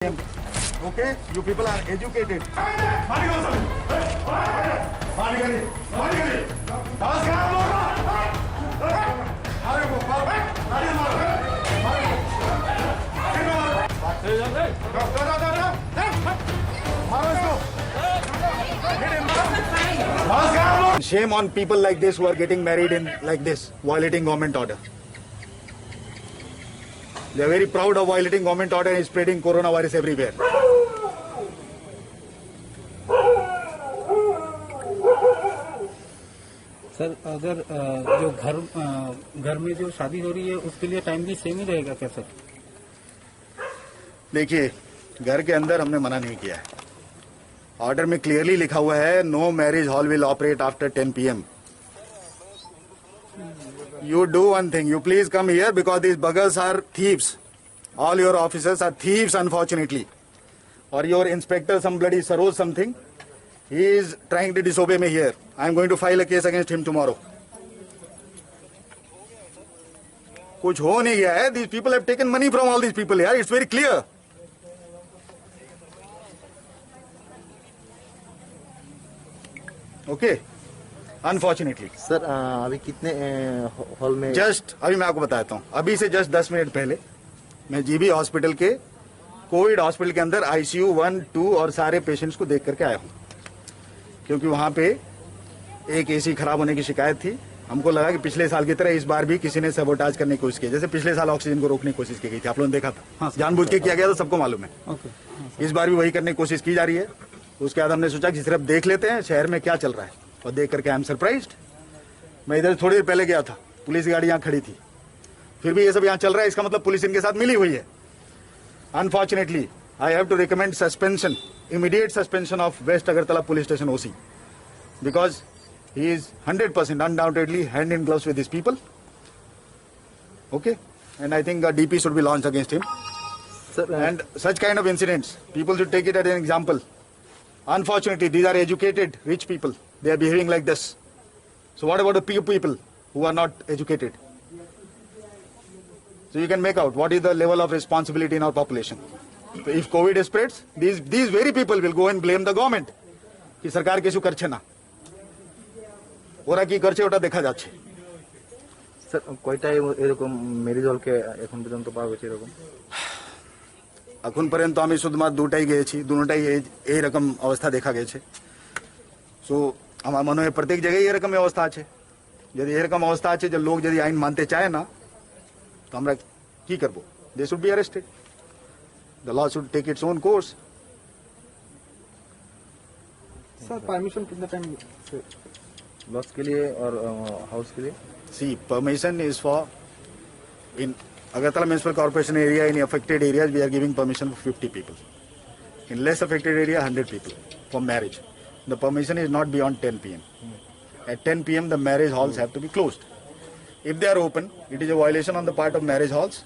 Okay, you people are educated. Shame on people like this who are getting married in like this, violating government order. They are very proud of violating government order and spreading coronavirus everywhere. Sir अगर जो घर में जो शादी हो रही है उसके लिए टाइम भी सेम ही रहेगा क्या सर? देखिए, घर के अंदर हमने मना नहीं किया है. ऑर्डर में क्लियरली लिखा हुआ है no marriage hall will operate after 10 PM. You do one thing, you please come here because these buggers are thieves. All your officers are thieves, unfortunately. Or your inspector, some bloody Saroj something, he is trying to disobey me here. I am going to file a case against him tomorrow. कुछ हो नहीं गया है. These people have taken money from all these people here. It's very clear. Okay. Unfortunately sir अभी कितने hall में? Just अभी मैं आपको बताता हूँ. अभी से जस्ट 10 मिनट पहले मैं जीबी हॉस्पिटल के कोविड हॉस्पिटल के अंदर ICU 1, 2 और सारे पेशेंट्स को देख करके आया हूँ, क्योंकि वहां पे एक AC खराब होने की शिकायत थी. हमको लगा कि पिछले साल की तरह इस बार भी किसी ने सबोटाज करने की कोशिश की. जैसे पिछले साल ऑक्सीजन को रोकने की कोशिश की गई थी, आप लोगों ने देखा था. जानबूझ के किया गया था, सबको मालूम है. इस बार भी वही करने की कोशिश की जा रही है. उसके बाद हमने सोचा कि सिर्फ देख लेते हैं शहर में क्या चल रहा है, और देख करके आई एम सरप्राइज्ड. मैं इधर थोड़ी देर पहले गया था, पुलिस की गाड़ी यहाँ खड़ी थी, फिर भी ये सब यहाँ चल रहा है. इसका मतलब पुलिस इनके साथ मिली हुई है. Unfortunately I have to recommend suspension, immediate suspension of West Agartala police station OC, because he is 100% undoubtedly hand in gloves with these people. Okay, and I think a DP should be launched against him. Sir, and such kind of incidents, people should take it as an example. Unfortunately, these are educated, rich people. They are behaving like this. So what about the few people who are not educated? So you can make out what is the level of responsibility in our population. So if COVID spreads, these very people will go and blame the government. कि सरकार किछु करछे ना, ওরা কি করছে ওটা দেখা যাচ্ছে. স্যার কয়টা এরকম ম্যারেজ হলকে এখন পর্যন্ত পাওয়া গেছে? এরকম এখন পর্যন্ত আমি শুধুমাত্র দুটাই গিয়েছি, দুটোটাই এইরকম অবস্থা দেখা গেছে. সো আমার মনে হয় প্রত্যেক জায়গায় এরকম অবস্থা আছে. যদি এরকম অবস্থা আছে যে লোক যদি আইন মানতে চায় না, তো আমরা কি করব? They should be arrested. The law should take its own course. Sir permission कितना टाइम लॉस के लिए और हाउस के लिए? सी permission is for in Agartala Municipal Corporation area, in affected areas, we are giving permission for 50 people. In less affected area, 100 people for marriage. The permission is not beyond 10 PM. At 10 PM, the marriage halls have to be closed. If they are open, it is a violation on the part of marriage halls,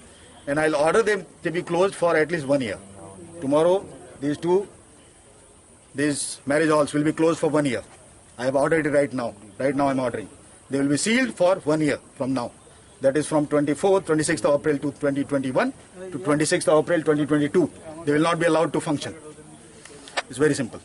and I'll order them to be closed for at least 1 year. Tomorrow, these marriage halls will be closed for 1 year. I have ordered it right now. Right now, I'm ordering. They will be sealed for 1 year from now. That is from 26th of April to 2021 to 26th of April 2022. They will not be allowed to function. It's very simple.